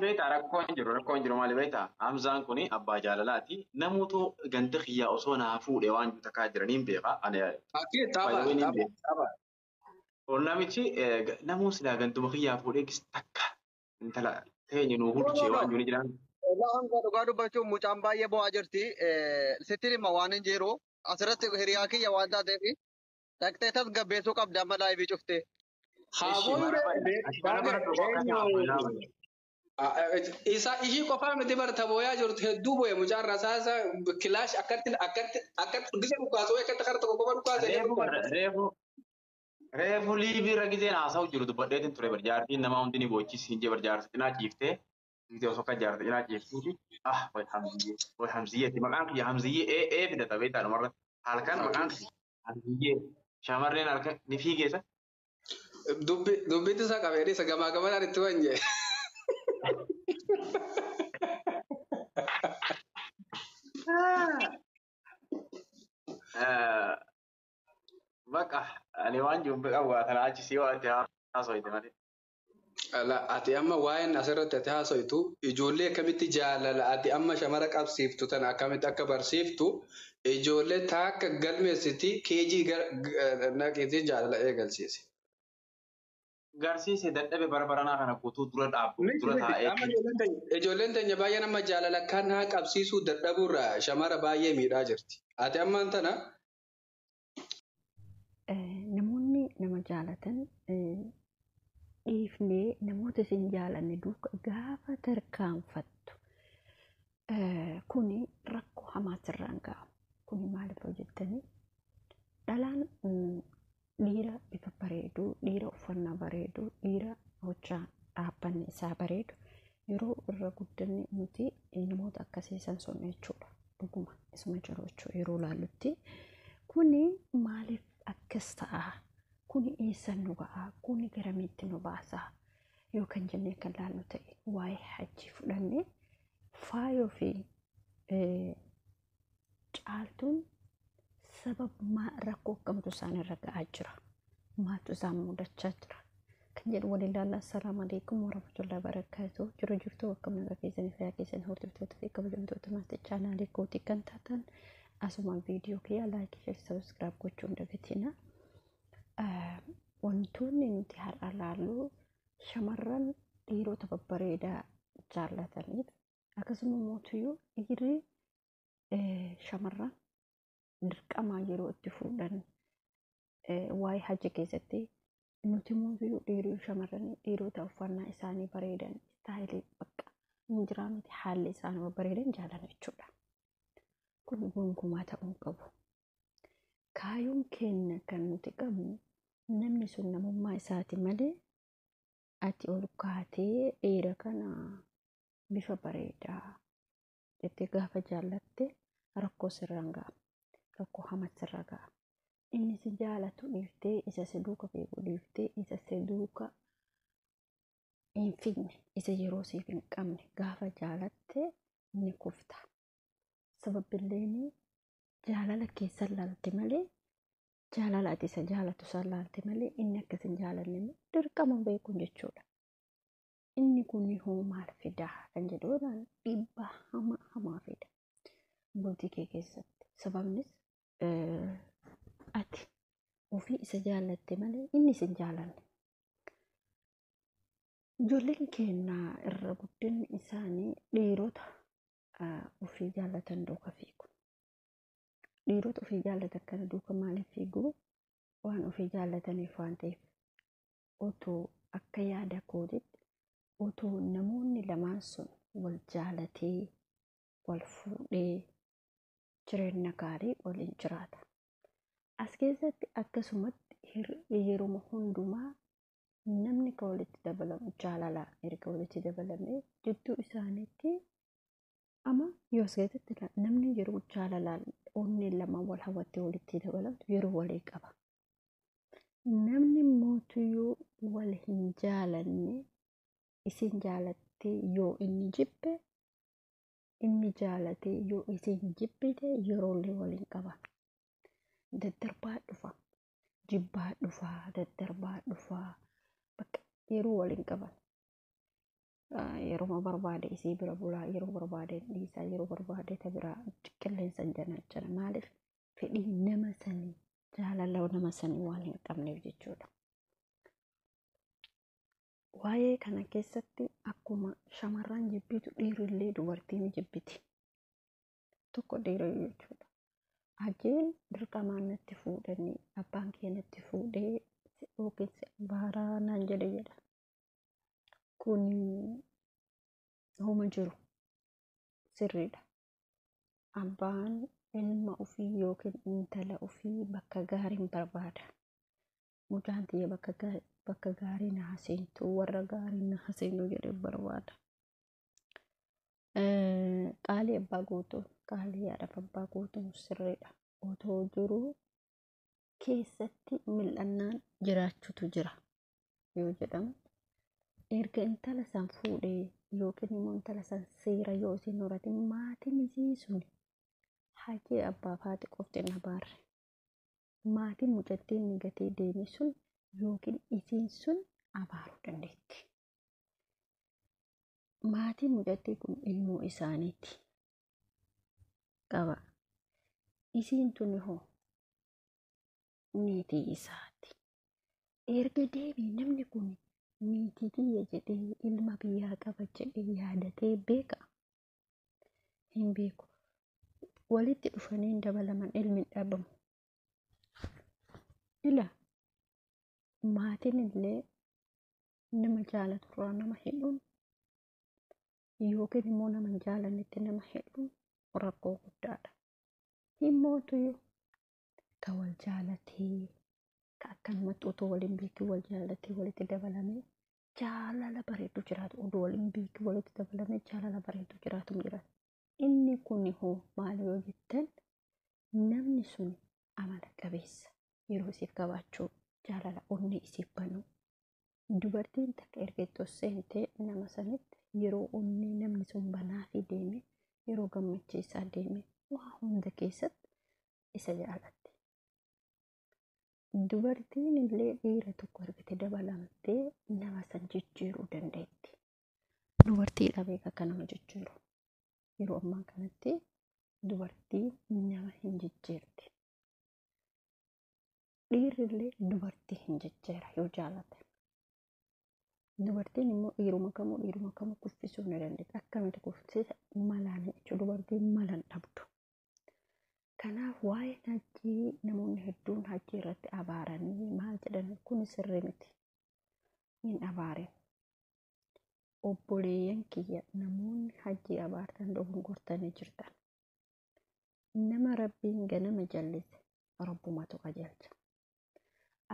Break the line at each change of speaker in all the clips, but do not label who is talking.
beektaa rakkoon jiru maali beektaa? Hamzaan kuni abbaa jaalalaati. Namoota ganda xiyyaa osoo naa fuudhee waan takkaa jiraniin beekaa.
Akii
Faayidawwan hin beeku.
tapha.
Namichi namoota silaa gantuma xiyyaa fuudhee takka intala teenye nuu hulchee waan jiru jiran.
Dhugaa dubbachuun mucaan baay'ee bu'aa jirti. Sitti dhimma waan hin jiru. Asirratti hiriyaa kiyya waan taateef dhaqxee tasgabbeessuu qabda amma laayivii cuftee.
Isa ishii qofaa miti barta booyaa jirtu hedduu boo'e mucaan rasaasa kilaash akkatti gisa dhukaasoo akkatti karta qofa dhukaasee.
Reefu liibii irra giseen haasa'u jiru dubbadheetiin ture barjaartiin nama hundi ni boochisi hin jee barjaarsa cinaa ciiftee gisee osoo akka jaarsa cinaa ciiftuuti way hamziyyeetti maqaan kiyya hamziyyee ee fidata beektaa dhumarratti halkan maqaan kiyya hamziyyee shamarreen halkan ni fiigeessa.
Dubbitti isa qabee isa gamaa gamanaan itti wanje.
Bakka ani waan jubbe qabu kana achi si waan itti haasoite malee.
Ati amma waa'een asirratti ati haasoitu ijoollee akkamitti jaalala ati amma shamara qabsiiftu tana akkamitti akka barsiiftu ijoollee taakka galmeessiti keejii naqiitii jaalala eegalsiisi.
Garsiise dadhabe barbaranaa kana guutuu dura dhaabbu dura taa'ee.
Ijoolleen teenya baay'een amma jaalala kana qabsiisuu dadhabuurraa shamara baay'ee miidhaa jirti. Ati ammaan tana.
Namoonni nama jaalatan dhiifnee namoota isin jaalanne duuka gaafa tarkaanfattu kuni rakkoo hamaa sirraan ga'a. Kuni maaliif hojjettanii dhalaan dhiira bifa bareedu, dhiira uffannaa bareedu, dhiira hojjaa dhaabbanni isaa bareedu yeroo irra guddanne nuti namoota akkasii san sun jechuudha. Dhuguma isuma jiru jechuudha yeroo laallutti kuni maaliif akkas ta'a? Kuni eessan nu ga'a? Kuni garamitti nu baasa? Yookaan jennee kan laallu ta'e waa'ee hajjii fudhannee faayoo fi caaltuun sababa rakkoo akkamtu isaan irra ga'aa jira? Maatu isaan mudachaa jira? Kan jedhu waliin ilaallaa. Assalaamu alaikum warahmatullahi wabarakatuh. Jirtu akkam nagaa keessanii fayyaa keessanii hordoftoota fi kabajamtoota maatii chaanaalii kootii kan taatan asuma viidiyoo kiyya laayikii fi sabiskiraayib gochuun dagatina. Wantoonni nuti har'a laallu shamarran dhiirota babbareedaa jaallataniif akkasuma mootiyyuu dhiirri shamarran dirqamaa yeroo itti fuudhan waa'ee hajji keessatti nuti mootiyyuu dhiirri shamarran dhiirota uffannaa isaanii bareedan istaayilii bakka injiraa miti haalli isaanii babbareedan jaalatan jechuudha. Kun gonkumaa ta'uu qabu. Kaayyoon keenya kan nuti qabnu namni sun namummaa isaati malee ati ol kaatee dhiira kana bifa bareedaa jettee gaafa jaallatte rakkoo sirraan ga'a. Rakkoo hamaa sirra ga'a. Inni si jaalatu dhiiftee isa si duuka beeku dhiiftee isa si duuka hin finne isa yeroo siif hin qabne gaafa jaalatte ni kufta. Sababbiilleen jaalala keessan laalte malee jaalala ati isa jaalatu san laalte malee inni akkas hin jaalanne dirqama beekuun jechuudha. Inni kun hoo maal fidaa kan jedhuudhaan dhiibbaa hamaa fida bultii kee keessatti. Sababnis ati ofii isa jaalatte malee inni isin jaalanne. Ijoolleen keenyaa irra guddinni isaanii dhiirota ofii jaallatan duuka fiigu. Dhiirota ofii jaallatan kana duuka maaliif fiigu? Waan ofii jaallataniif waan ta'eef otoo akka yaada kootitti otoo namoonni lamaan sun wal jaalatee wal fuudhee jireenya gaarii waliin jiraata. As keessatti akkasumatti yeroo hundumaa namni kan walitti dabalamu jaalalaan erga walitti dabalamee jidduu isaaniitti ama yoo as keessatti namni yeroo jaalalaan onneen lama wal hawwattee walitti dabalamtu yeroo walii qaba. Namni mootiyyuu wal hin jaalanne isin jaalattee yoo inni jibbe inni jaalatee yoo isin jibbite yeroolee waliin qaban. Daddarbaa dhufa, jibbaa dhufa, daddarbaa dhufa, bakka yeroo waliin qaban. yeroo barbaade isii bira bulaa, yeroo barbaade dhiisaa, yeroo barbaade ta biraa qilleensa jala maaliif fedhii nama sanii jaalala nama sanii waan hin qabneef jechuudha. Waa'ee kana keessatti akkuma shamarran jibbitu dhiirillee dubartii ni jibbiti. Tokko dhiira jechuudha. Hajeen dirqamaan natti fuudhanii abbaan kee natti fuudhee yookiin baaraa naan jedhe jedha. Kun homa jiru sirriidha. Abbaan ilma ofii yookiin intala ofii bakka gaariin barbaada. Mucaan tiyya bakka gaarii na haseentu, warra gaarii na haseenu jedhee barbaada. Qaalii abbaa guutuun, qaalii haadhaaf abbaa guutuun sirriidha. Otoo jiruu keessatti mil'annaan jiraachutu jira yoo jedhamu, erga intala san fuudhee yookiin immoo intala san seera yoo isin horatin maatiin isii sun hajee abbaaf haati qofti na baarre. Maatiin mucattiin ni gatee deeme sun yookiin isiin sun abaaruu dandeetti. Maatiin mucattii kun ilmoo isaaniiti qaba. Isiin tuni hoo niitii isaati. Erga deemee namni kun niitii kiyya jedhee ilma biyyaa qaba jedhee yaadatee beeka? Hin beeku. Walitti dhufanii dabalaman ilmi dhabamu. Ila maatiin illee nama jaalatu irraa nama hidhuun yookiin immoo nama hin jaalannetti nama hidhuun rakkoo guddaadha. Himmootuyyuu ka wal jaalatee ka akkanumatti otoo waliin beekii wal jaalatee walitti dabalamee jaalala bareedu jiraatu, oduu waliin beekii walitti dabalamee jaalala bareedu jiraatu jiraatu. Inni kun hoo maal yoo jettan, namni sun amala qabeessa yeroo isiif qabaachuu jaalala onnee isiif banuu. Dubartiin takka erga itti seentee nama sanitti yeroo onnee namni sun banaa fi deeme, yeroo gammachiisaa deeme waa hunda keessatti isa jaalatti. Dubartiin illee dhiira tokko erga dabalamtee nama san jijjiiruu dandeetti. Dubartii dhabee akka nama jijjiiru yeroo ammaa kanatti dubartii nama hin jijjiirti. Dhiirri illee dubartii hin jijjiira yoo jaalatan. Dubartiin immoo dhiiruma kamuu kuffisuu ni dandeetti. Akkamitti kuffisiisa malaan jechuudha. Dubartiin malan dhabdu. Kanaaf waa'ee hajjii namoonni hedduun hajjii irratti abaaranii maal jedhan kun sirrii miti. Hin abaarin. Obboleeyyan kiyya namoonni hajjii abaartan dogongortanii jirtan. Nama rabbiin ganama jallise rabbumatu qajeelcha.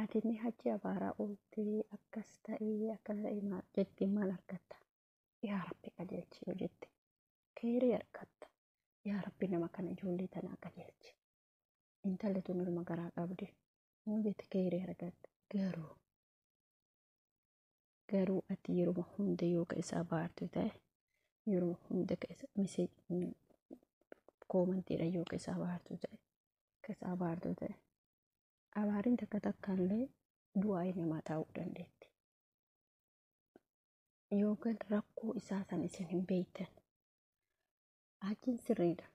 Ati ni hajji abaaraa ooltee akkas ta'ee akkana ta'ee jettee maal argatta? Yaa Rabbi qajeelchi yoo jette khayrii argatta. Yaa Rabbi nama kana ijoollee tanaa qajeelchi. Intalli tun ilma garaa qabdi. Yoo jette khayrii argatta. Garuu ati yeroo hunda yoo isa abaartu ta'e, yeroo hunda koomantiidha yoo isa abaartu ta'e, abaariin takka takkaallee du'aa namaa ta'uu dandeetti. Yookaan rakkoo isaa san isin hin beektan. Hajjiin sirriidha.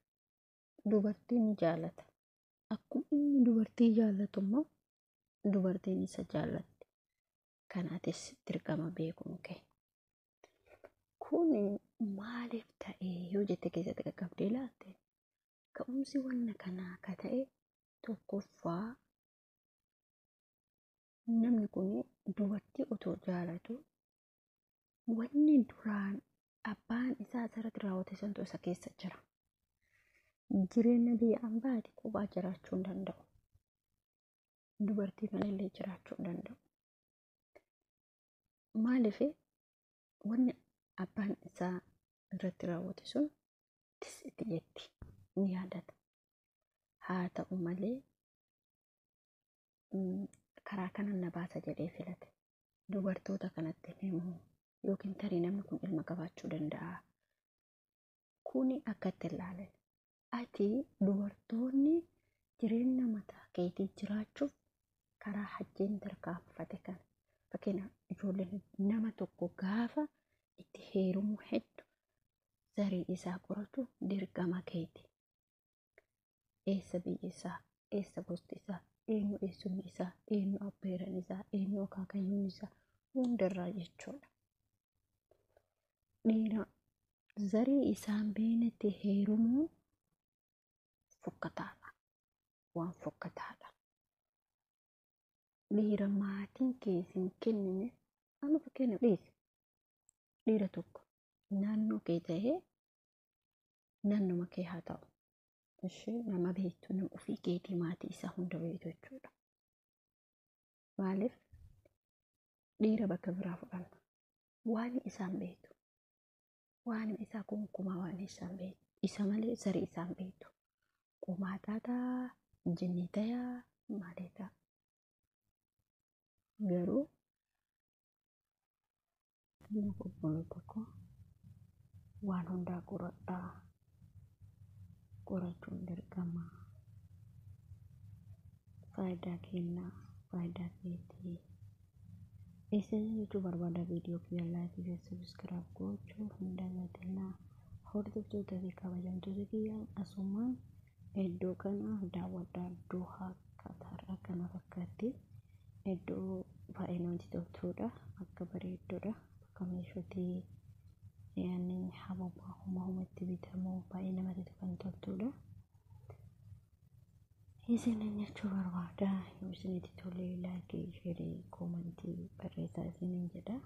Dubartiin ni jaalata. Akkuma inni dubartii jaallatu immoo dubartiin isa jaallatti. Kanaatis dirqama beekuun kee. Kun maaliif ta'e yoo jette keessatti qaqqabdee laatte? Ka'umsi wanna kanaa akka ta'e tokkoffaa namni kun dubartii otoo jaalatu wanni duraan abbaan isaa asirratti raawwate santu isa keessa jira. Jireenya biyya ambaati kophaa jiraachuu hin danda'u. Dubartii malallee jiraachuu hin danda'u. Maaliif wanni abbaan isaa irratti raawwate sun itti jetti ni yaadata. Haa ta'u malee karaa kanan na baasa jedhee filate. Dubartoota kanatti himu yookiin tarii namni kun ilma qabaachuu danda'a. Kuni akka itti ilaalan. Ati dubartoonni jireenya mataa keetii jiraachuuf karaa hajjiin tarkaanfate kana. Fakkeenyaaf ijoolleen nama tokko gaafa itti heerumuu hedduu zarii isaa qoratu dirqama keeti. Eessa biyyi isaa, eessa gosti isaa, eenyu eessumni isaa, eenyu abbeeran isaa, eenyu akaakayyuun isaa hundarraa jechuudha. Dhiira zarii isaan beeknetti heerumuun fokkataadha. Waan fokkataadha. Dhiira maatiin keessin kennine amma fakkeenya dhiise. Dhiira tokko naannoo kee ta'ee naannuma kee haa ta'u. Ishee nama beektu nama ofii keetii maatii isaa hunda beektu jechuudha. Maaliif dhiira bakka biraa fudhanna? Waan isaan beektu. Waan isaa gonkumaa waan isaan beektu. Isa malee zarii isaan beektu. Qomaaxaataa, jinniitayaa, maaliidhaa. Garuu nama obboloo tokko waan hundaa qoradhaa. Qorachuun dirqama. Faayidaa kennaa, faayidaa keetii. Isin jechuun barbaada viidiyoo kiyya laayikii fi sabiskiraayib gochuu hin dagatinaa. Hordoftoota fi kabajamtoota kiyyaa asumaan iddoo kana daawwadhaa. Dohaa Qatar akkana fakkaatti. Iddoo baay'ee namatti toltudha. Akka bareeddoodha. Bakka meeshaalee yaani hababaa humatti bitamu baay'ee namatti kan toltudha. Isin jechuu barbaada. Yoo isinitti tolee laayikii, sheerii, koomentii barreessaa isiniin jedha.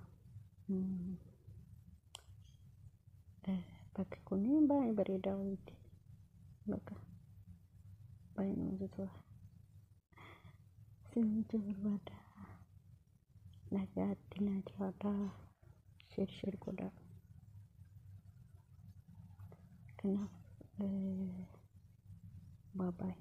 Bakki kun baay'ee bareedaa wayiiti. Bakka baay'ee namatti tola. Isin jechuu barbaada. Nagaatti na jiraadhaa. Sheer godhaa. Kanaaf bye bye.